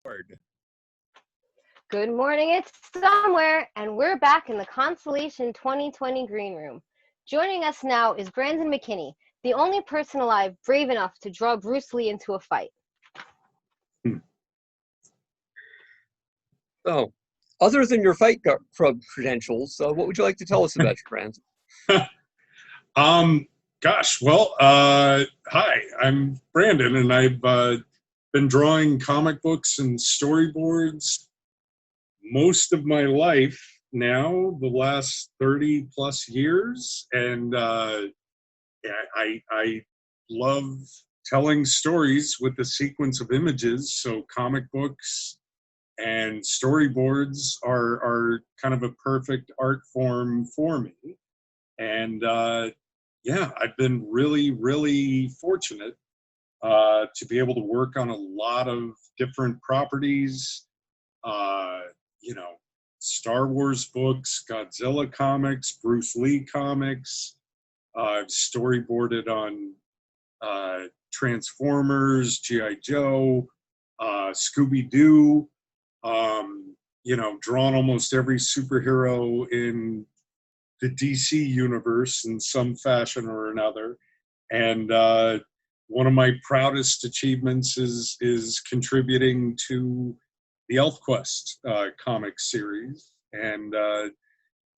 Word. Good morning, it's Somewhere, and we're back in the Concellation 2020 Green Room. Joining us now is Brandon McKinney, the only person alive brave enough to draw Bruce Lee into a fight. So, other than your Fight Club credentials, what would you like to tell us about your Brandon? Hi, I'm Brandon, and I've been drawing comic books and storyboards most of my life now, the last 30 plus years, and I love telling stories with a sequence of images, so comic books and storyboards are kind of a perfect art form for me. And I've been really fortunate to be able to work on a lot of different properties, Star Wars books, Godzilla comics, Bruce Lee comics. I've storyboarded on Transformers, G.I. Joe, Scooby-Doo, drawn almost every superhero in the DC universe in some fashion or another. And one of my proudest achievements is contributing to the ElfQuest comic series. And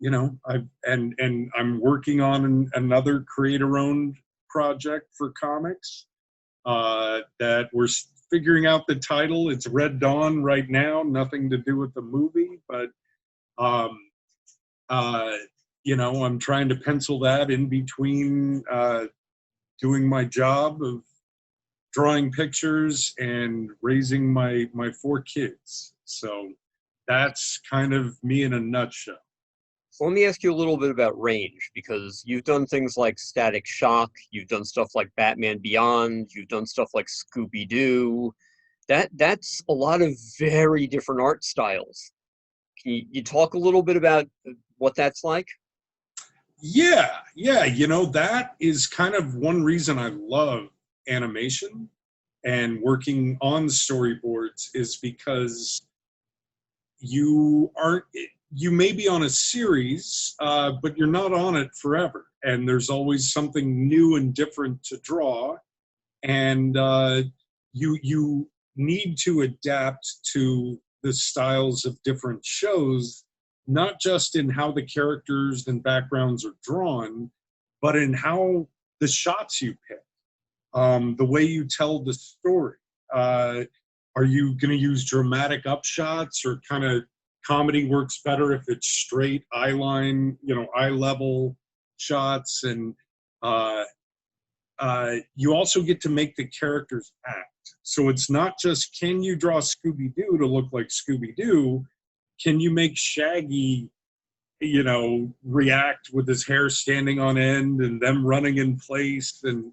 I'm working on another creator-owned project for comics that we're figuring out the title. It's Red Dawn right now, nothing to do with the movie, but I'm trying to pencil that in between doing my job of drawing pictures and raising my 4 kids. So that's kind of me in a nutshell. So let me ask you a little bit about range, because you've done things like Static Shock, you've done stuff like Batman Beyond, you've done stuff like Scooby-Doo. That's a lot of very different art styles. Can you talk a little bit about what that's like? Yeah, that is kind of one reason I love animation and working on storyboards, is because you may be on a series, but you're not on it forever. And there's always something new and different to draw. And you need to adapt to the styles of different shows, not just in how the characters and backgrounds are drawn, but in how the shots you pick, the way you tell the story. Are you going to use dramatic upshots, or kind of comedy works better if it's straight eye line, eye level shots? And you also get to make the characters act. So it's not just, can you draw Scooby-Doo to look like Scooby-Doo? Can you make Shaggy, react with his hair standing on end and them running in place? And,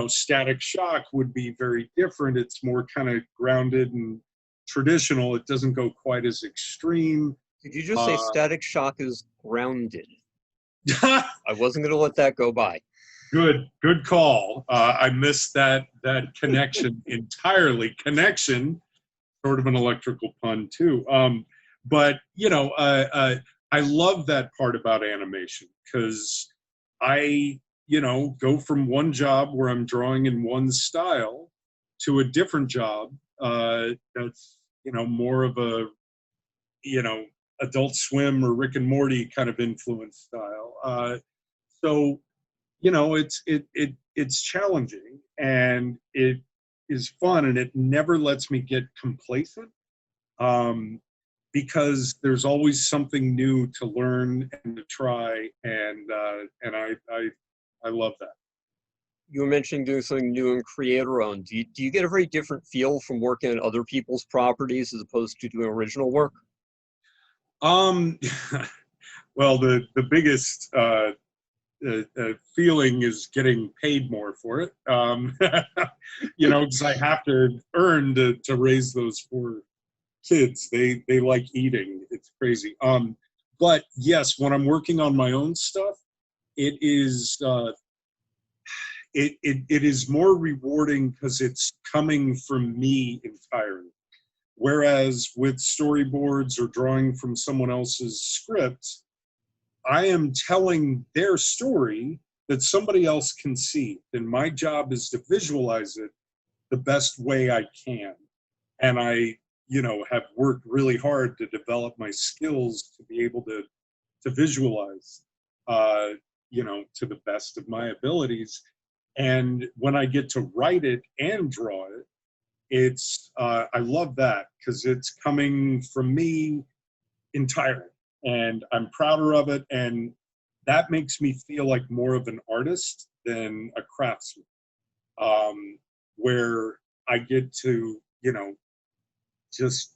Static Shock would be very different. It's more kind of grounded and traditional. It doesn't go quite as extreme. Did you just say Static Shock is grounded? I wasn't going to let that go by. Good call. I missed that connection entirely. Connection, sort of an electrical pun too. But I love that part about animation, because I go from one job where I'm drawing in one style to a different job that's more of a Adult Swim or Rick and Morty kind of influence style. So it's challenging, and it is fun, and it never lets me get complacent, because there's always something new to learn and to try, and I love that. You were mentioning doing something new and creator-owned. Do you get a very different feel from working on other people's properties as opposed to doing original work? Well, the biggest feeling is getting paid more for it, because I have to earn to raise those 4 kids. They like eating. It's crazy. But yes, when I'm working on my own stuff, it is it is more rewarding because it's coming from me entirely. Whereas with storyboards or drawing from someone else's script, I am telling their story that somebody else can see. And my job is to visualize it the best way I can. And I, have worked really hard to develop my skills to be able to visualize, to the best of my abilities. And when I get to write it and draw it, I love that because it's coming from me entirely. And I'm prouder of it. And that makes me feel like more of an artist than a craftsman, where I get to, just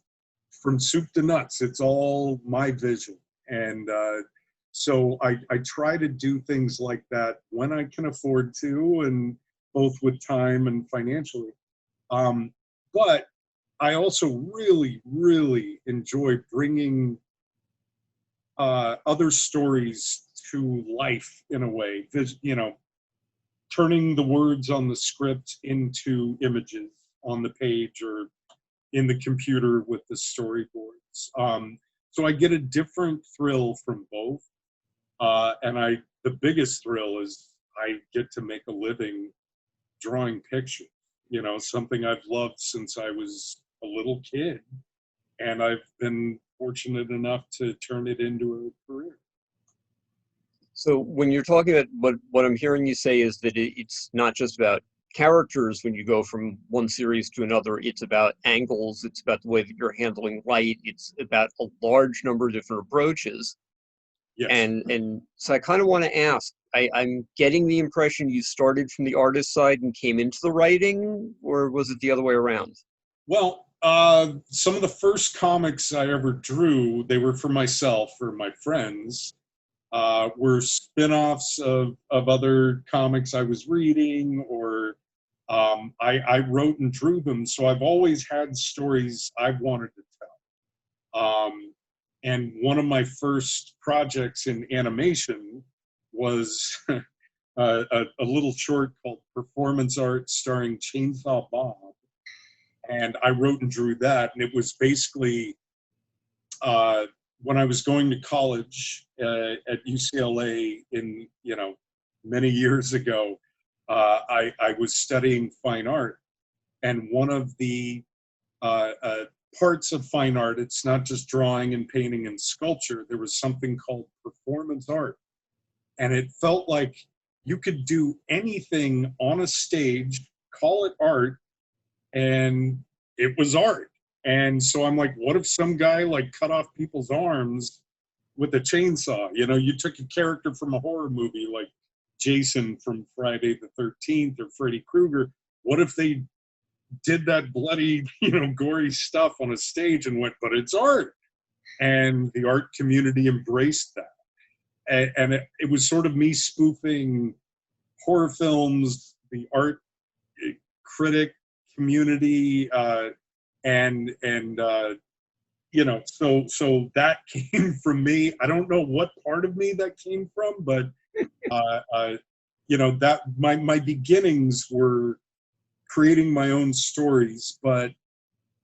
from soup to nuts, it's all my vision. And so I try to do things like that when I can afford to, and both with time and financially. But I also really, really enjoy bringing other stories to life in a way. Turning the words on the script into images on the page or in the computer with the storyboards. So I get a different thrill from both. And the biggest thrill is I get to make a living drawing pictures, something I've loved since I was a little kid. And I've been fortunate enough to turn it into a career. So when you're talking about what I'm hearing you say is that it's not just about characters when you go from one series to another, it's about angles, it's about the way that you're handling light, it's about a large number of different approaches. Yes. And so I kind of want to ask, I'm getting the impression you started from the artist side and came into the writing, or was it the other way around? Well, some of the first comics I ever drew, they were for myself or my friends, were spin-offs of other comics I was reading, or I wrote and drew them. So I've always had stories I've wanted to tell. And one of my first projects in animation was a little short called Performance Art starring Chainsaw Bob. And I wrote and drew that. And it was basically when I was going to college at UCLA in, many years ago, I was studying fine art. And one of the parts of fine art, it's not just drawing and painting and sculpture, there was something called performance art. And it felt like you could do anything on a stage, call it art, and it was art. And so I'm like, what if some guy cut off people's arms with a chainsaw? You took a character from a horror movie like Jason from Friday the 13th or Freddy Krueger. What if they did that bloody, gory stuff on a stage and went, but it's art? And the art community embraced that. And it was sort of me spoofing horror films, the art critic community, and so that came from me. I don't know what part of me that came from, but that my beginnings were creating my own stories. But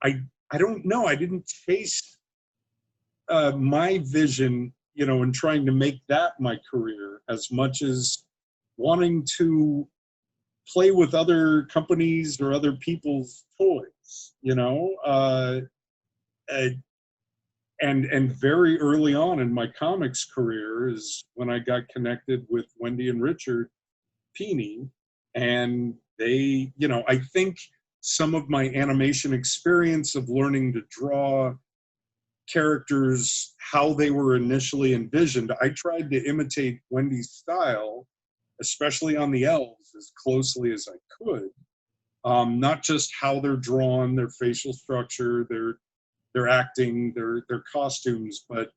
I don't know. I didn't chase my vision, and trying to make that my career as much as wanting to play with other companies or other people's toys, and very early on in my comics career is when I got connected with Wendy and Richard Peeney, and they, I think some of my animation experience of learning to draw characters how they were initially envisioned, I tried to imitate Wendy's style, especially on the elves, as closely as I could. Not just how they're drawn, their facial structure, their acting, their costumes, but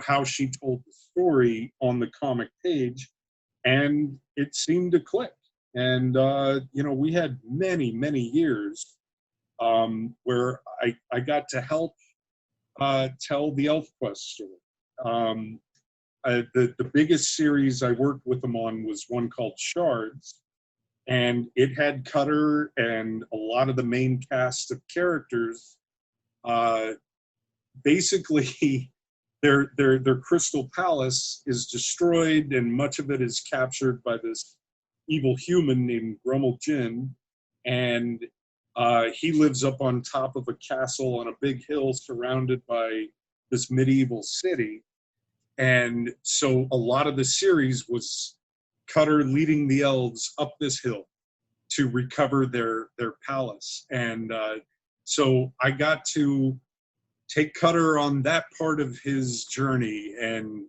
how she told the story on the comic page, and it seemed to click. And we had many years where I got to help tell the ElfQuest story. The biggest series I worked with them on was one called Shards, and it had Cutter and a lot of the main cast of characters Uh, basically, their crystal palace is destroyed, and much of it is captured by this evil human named Grummel Jin, and he lives up on top of a castle on a big hill surrounded by this medieval city. And so a lot of the series was Cutter leading the elves up this hill to recover their palace. And so I got to take Cutter on that part of his journey, and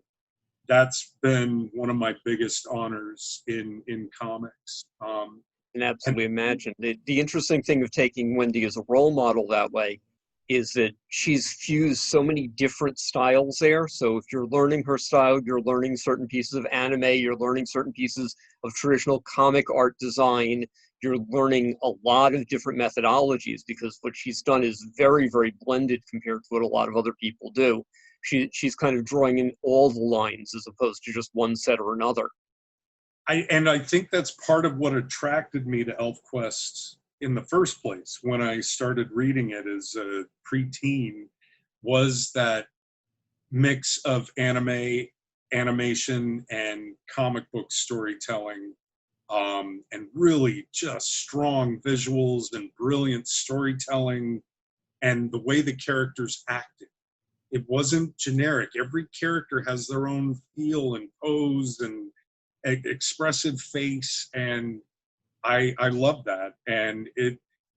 that's been one of my biggest honors in comics. Can absolutely imagine. The interesting thing of taking Wendy as a role model that way is that she's fused so many different styles there. So if you're learning her style, you're learning certain pieces of anime, you're learning certain pieces of traditional comic art design, you're learning a lot of different methodologies, because what she's done is very, very blended compared to what a lot of other people do. She's kind of drawing in all the lines as opposed to just one set or another. I think that's part of what attracted me to ElfQuest in the first place when I started reading it as a preteen, was that mix of anime, animation, and comic book storytelling, and really just strong visuals and brilliant storytelling, and the way the characters acted. It wasn't generic. Every character has their own feel and pose and expressive face, and I love that. And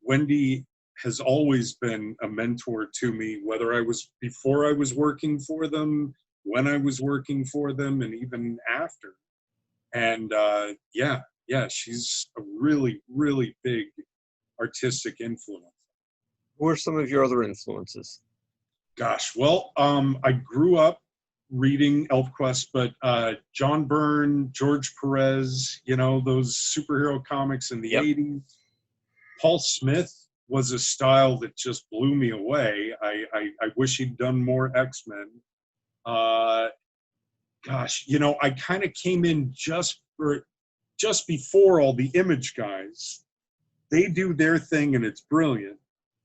Wendy has always been a mentor to me, whether I was before I was working for them, when I was working for them, and even after. And yeah, she's a really, really big artistic influence. Who are some of your other influences? Gosh, well, I grew up reading ElfQuest, but John Byrne, George Perez, those superhero comics in the Yep. 80s. Paul Smith was a style that just blew me away. I wish he'd done more X-Men. Gosh, I kind of came in just before all the Image guys. They do their thing and it's brilliant,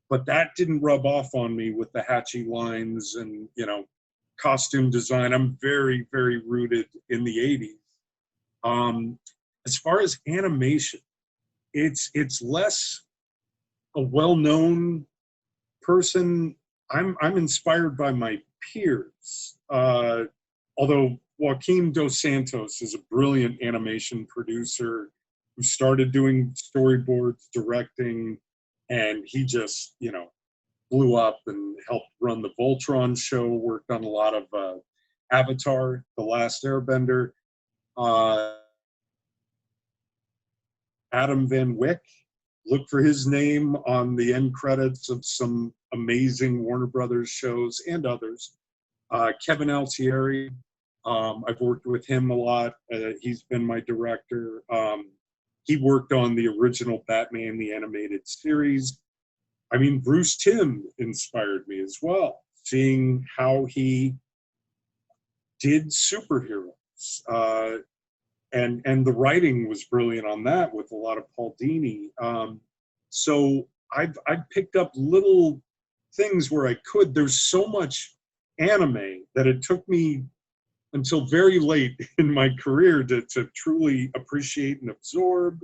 but that didn't rub off on me with the hatchy lines and, costume design. I'm very, very rooted in the 80s. As far as animation, it's less a well-known person. I'm inspired by my peers. Although Joaquin Dos Santos is a brilliant animation producer who started doing storyboards, directing, and he just, blew up and helped run the Voltron show, worked on a lot of Avatar, The Last Airbender. Adam Van Wyck, look for his name on the end credits of some amazing Warner Brothers shows and others. Kevin Altieri, I've worked with him a lot. He's been my director. He worked on the original Batman, the animated series. I mean, Bruce Timm inspired me as well, seeing how he did superheroes. And the writing was brilliant on that with a lot of Paul Dini. So I've picked up little things where I could. There's so much anime that it took me until very late in my career to truly appreciate and absorb.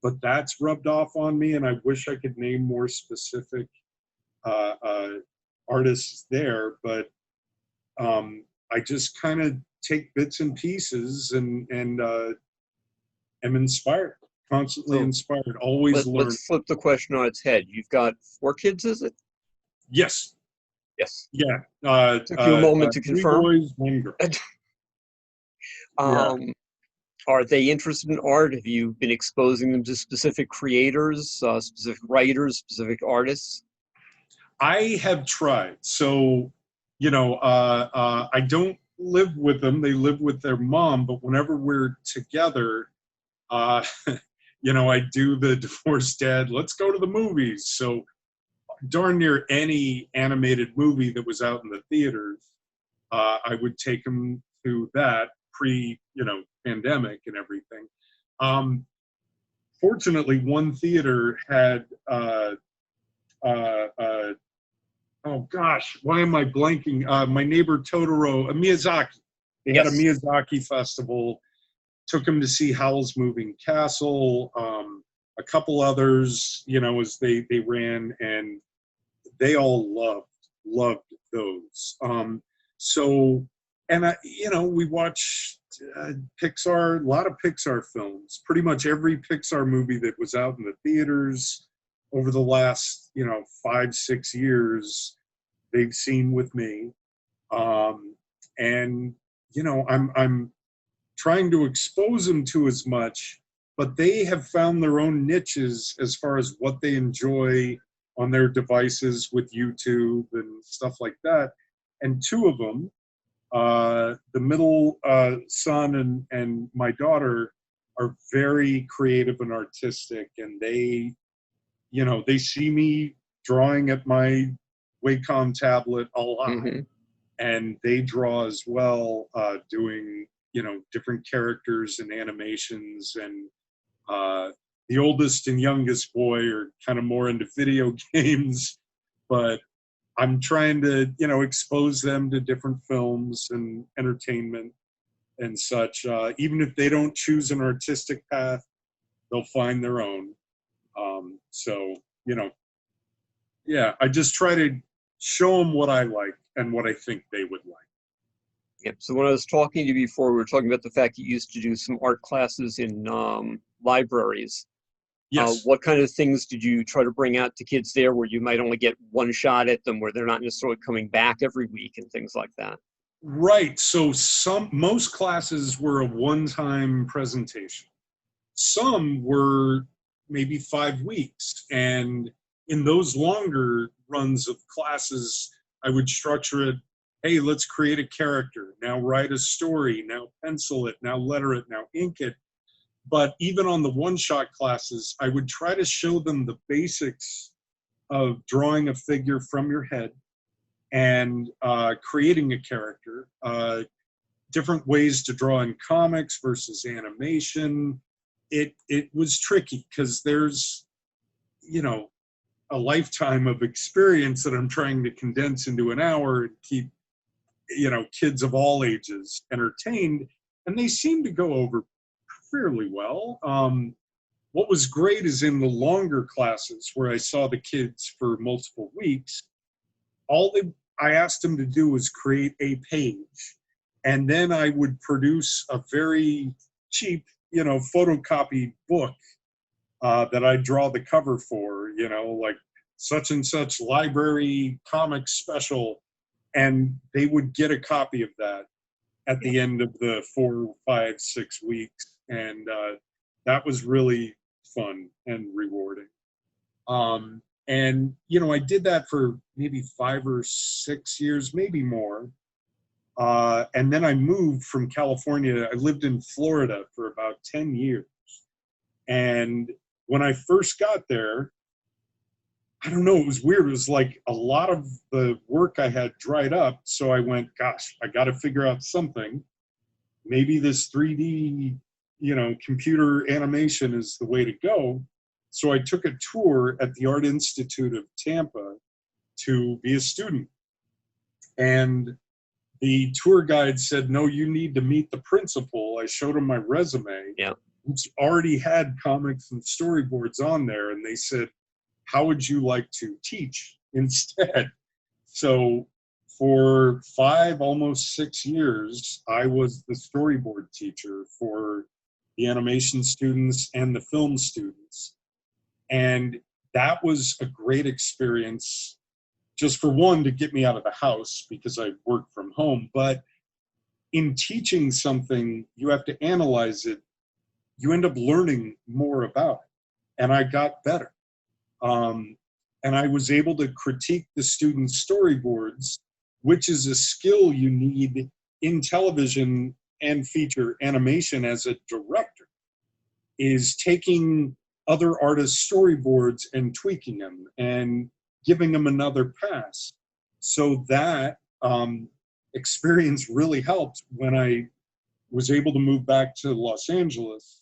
But that's rubbed off on me, and I wish I could name more specific artists there. But I just kind of take bits and pieces and am inspired, constantly inspired, always learn. Let's flip the question on its head. You've got 4 kids, is it? Yes. Yes. Yeah. Took you a moment to 3 confirm. boys, 1 girl. Yeah. Are they interested in art? Have you been exposing them to specific creators, specific writers, specific artists? I have tried. So, I don't live with them. They live with their mom, but whenever we're together, I do the divorced dad, let's go to the movies. So darn near any animated movie that was out in the theaters, I would take them to that pre-pandemic and everything. Fortunately, one theater had oh gosh, why am I blanking? My neighbor Totoro, Miyazaki. They had a Yes. Miyazaki festival. Took him to see Howl's Moving Castle, a couple others, as they ran, and they all loved those. So, and we watched Pixar, a lot of Pixar films. Pretty much every Pixar movie that was out in the theaters over the last 5-6 years, they've seen with me. And I'm trying to expose them to as much, but they have found their own niches as far as what they enjoy on their devices with YouTube and stuff like that. And two of them, the middle son and my daughter, are very creative and artistic, and they see me drawing at my Wacom tablet a lot, Hmm. and they draw as well, doing different characters and animations. And the oldest and youngest boy are kind of more into video games, but I'm trying to expose them to different films and entertainment and such. Even if they don't choose an artistic path, they'll find their own. So yeah, I just try to show them what I like and what I think they would like. Yep. So when I was talking to you before, we were talking about the fact you used to do some art classes in libraries. Yes. What kind of things did you try to bring out to kids there where you might only get one shot at them, where they're not necessarily coming back every week and things like that? Right. So most classes were a one-time presentation. Some were maybe 5 weeks. And in those longer runs of classes, I would structure it, hey, let's create a character. Now write a story. Now pencil it. Now letter it. Now ink it. But even on the one-shot classes, I would try to show them the basics of drawing a figure from your head and creating a character, different ways to draw in comics versus animation. It was tricky because there's a lifetime of experience that I'm trying to condense into an hour and keep kids of all ages entertained, and they seem to go over fairly well. What was great is in the longer classes where I saw the kids for multiple weeks, I asked them to do was create a page, and then I would produce a very cheap, photocopied book that I draw the cover for, like such and such library comic special, and they would get a copy of that at the end of the 4, 5, 6 weeks, and that was really fun and rewarding. And I did that for maybe 5 or 6 years, maybe more. And then I moved from California. I lived in Florida for about 10 years. And when I first got there, I don't know, it was weird. It was like a lot of the work I had dried up. So I went, gosh, I got to figure out something. Maybe this 3D, computer animation is the way to go. So I took a tour at the Art Institute of Tampa to be a student. And the tour guide said, no, you need to meet the principal. I showed him my resume, Yeah. which already had comics and storyboards on there. And they said, how would you like to teach instead? So for 5, almost 6 years, I was the storyboard teacher for the animation students and the film students. And that was a great experience, just for one, to get me out of the house because I worked from home. But in teaching something, you have to analyze it. You end up learning more about it. And I got better. And I was able to critique the students' storyboards, which is a skill you need in television and feature animation as a director, is taking other artists' storyboards and tweaking them and giving them another pass. So that experience really helped when I was able to move back to Los Angeles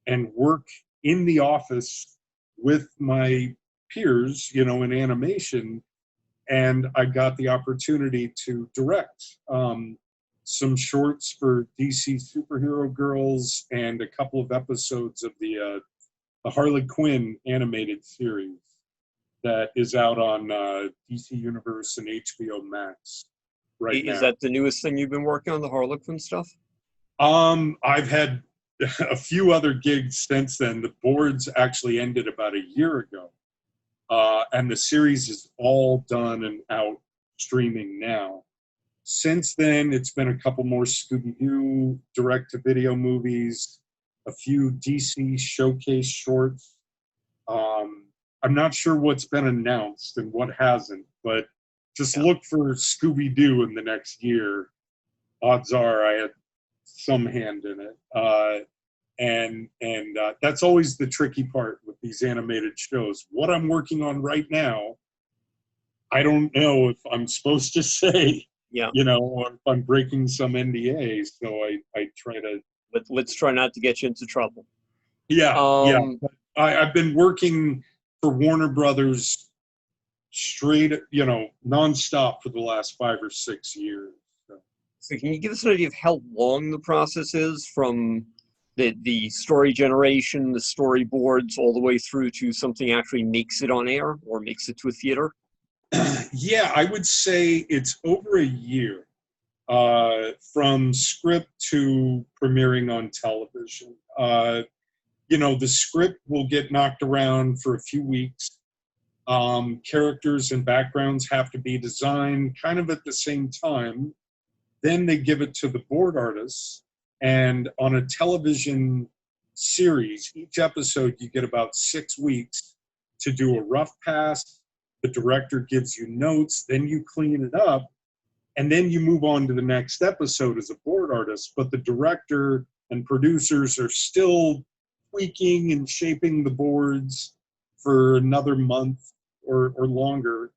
and work in the office with my peers, in animation, and I got the opportunity to direct some shorts for DC Superhero Girls and a couple of episodes of the Harley Quinn animated series that is out on DC Universe and HBO Max right now. Is that the newest thing you've been working on, the Harlequin stuff? I've had a few other gigs since then. The boards actually ended about a year ago. And the series is all done and out streaming now. Since then, it's been a couple more Scooby-Doo direct-to-video movies, a few DC showcase shorts. I'm not sure what's been announced and what hasn't, but just look for Scooby-Doo in the next year. Odds are I had some hand in it. And that's always the tricky part with these animated shows. What I'm working on right now, I don't know if I'm supposed to say, or if I'm breaking some NDA, so I try to... Let's try not to get you into trouble. Yeah. I've been working for Warner Brothers straight, nonstop for the last 5 or 6 years. So can you give us an idea of how long the process is from the story generation, the storyboards, all the way through to something actually makes it on air or makes it to a theater? Yeah, I would say it's over a year from script to premiering on television. The script will get knocked around for a few weeks. Characters and backgrounds have to be designed kind of at the same time. Then they give it to the board artists. And on a television series, each episode you get about 6 weeks to do a rough pass. The director gives you notes, then you clean it up, and then you move on to the next episode as a board artist. But the director and producers are still tweaking and shaping the boards for another month or longer.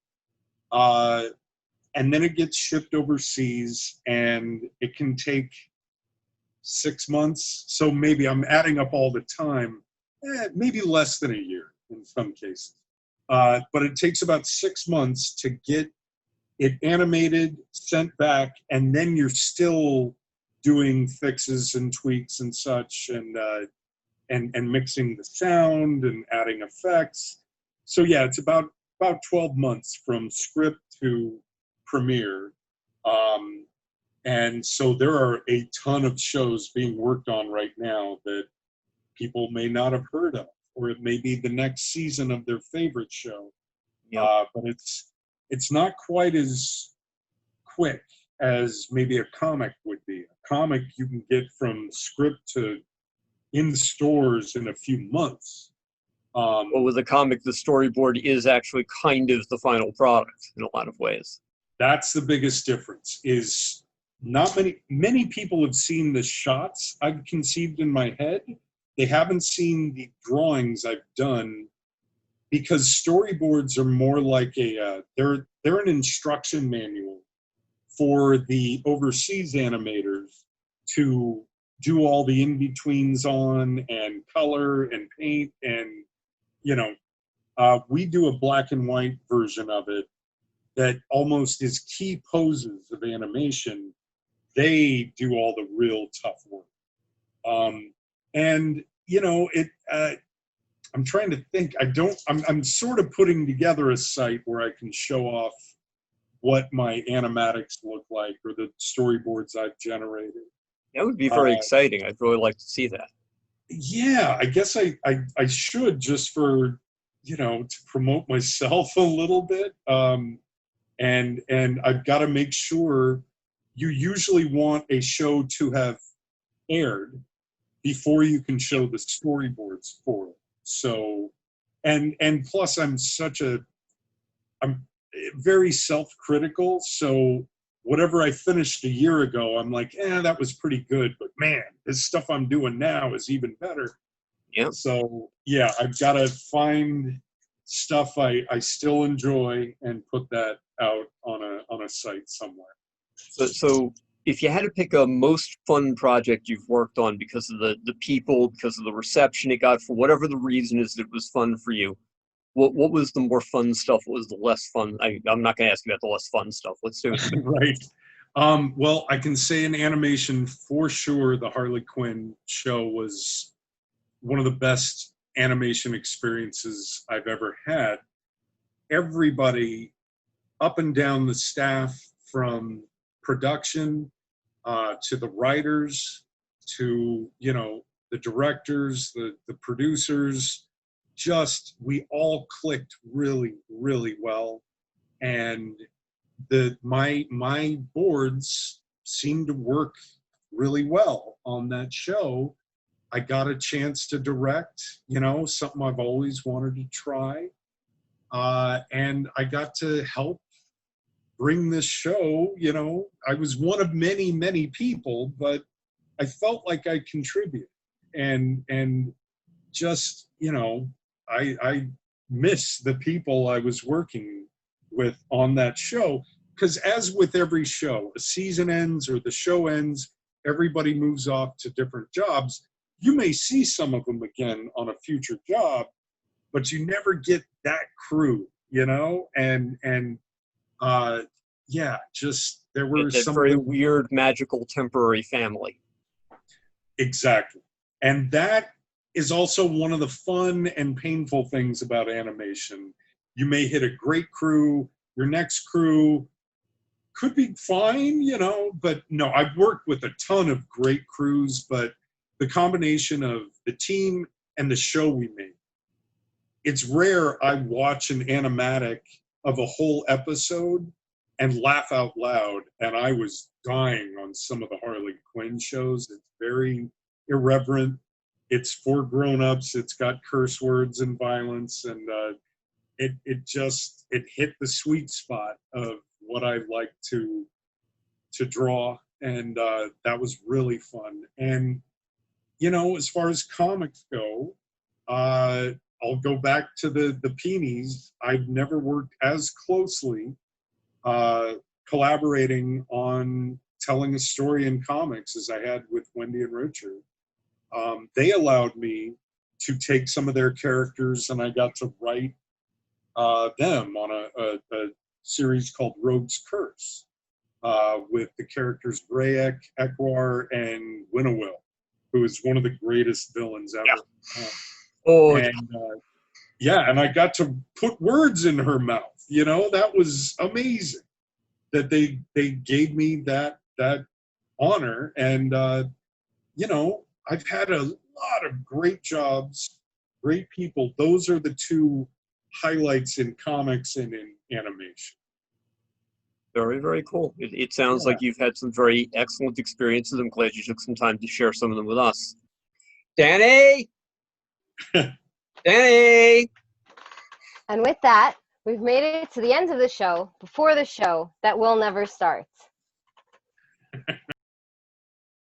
And then it gets shipped overseas, and it can take 6 months. So maybe I'm adding up all the time, maybe less than a year in some cases. But it takes about 6 months to get it animated, sent back, and then you're still doing fixes and tweaks and such, and mixing the sound and adding effects. So yeah, it's about 12 months from script to premiere. And so there are a ton of shows being worked on right now that people may not have heard of, or it may be the next season of their favorite show. But it's not quite as quick as maybe a comic would be. A comic you can get from script to in stores in a few months. Well, with a comic, the storyboard is actually kind of the final product in a lot of ways. That's the biggest difference. Is not many people have seen the shots I've conceived in my head. They haven't seen the drawings I've done, because storyboards are more like they're an instruction manual for the overseas animators to do all the in-betweens on and color and paint, and we do a black and white version of it that almost is key poses of animation. They do all the real tough work. I'm trying to think. I'm sort of putting together a site where I can show off what my animatics look like, or the storyboards I've generated. That would be very exciting. I'd really like to see that. Yeah, I guess I should, just for, to promote myself a little bit. And I've got to make sure. You usually want a show to have aired before you can show the storyboards for it. So, and plus I'm very self-critical. So whatever I finished a year ago, I'm like, that was pretty good, but man, this stuff I'm doing now is even better. Yeah. So yeah, I've got to find stuff I still enjoy and put that out on a site somewhere. So if you had to pick a most fun project you've worked on because of the people, because of the reception it got, for whatever the reason is that it was fun for you, What was the more fun stuff? What was the less fun? I'm not going to ask you about the less fun stuff. Let's do it. Right. Well, I can say in animation for sure, the Harley Quinn show was one of the best animation experiences I've ever had. Everybody up and down the staff, from production to the writers to, you know, the directors, the producers, just we all clicked really, really well. And my boards seemed to work really well on that show. I got a chance to direct, you know, something I've always wanted to try. And I got to help bring this show, you know, I was one of many, many people, but I felt like I contributed. And just, you know, I miss the people I was working with on that show. Because as with every show, a season ends or the show ends, everybody moves off to different jobs. You may see some of them again on a future job, but you never get that crew, you know? And yeah, just there were That some of very the weird, magical, temporary family. exactly. And that is also one of the fun and painful things about animation. You may hit a great crew, your next crew could be fine, you know, but no, I've worked with a ton of great crews, but the combination of the team and the show we made, it's rare I watch an animatic of a whole episode and laugh out loud. And I was dying on some of the Harley Quinn shows. It's very irreverent. It's for grown-ups. It's got curse words and violence, and it hit the sweet spot of what I like to draw, and that was really fun. And you know, as far as comics go, I'll go back to the Peonies. I've never worked as closely uh, collaborating on telling a story in comics as I had with Wendy and Richard. They allowed me to take some of their characters, and I got to write them on a series called Rogue's Curse with the characters Grayek, Ekwar, and Winnowill, who is one of the greatest villains ever. Yeah. Oh, and yeah, and I got to put words in her mouth. You know, that was amazing that they gave me that honor. And you know, I've had a lot of great jobs, great people. Those are the two highlights in comics and in animation. very, very cool. It sounds Yeah. like you've had some very excellent experiences. I'm glad you took some time to share some of them with us. Danny! Danny! And with that, we've made it to the end of the show before the show that will never start.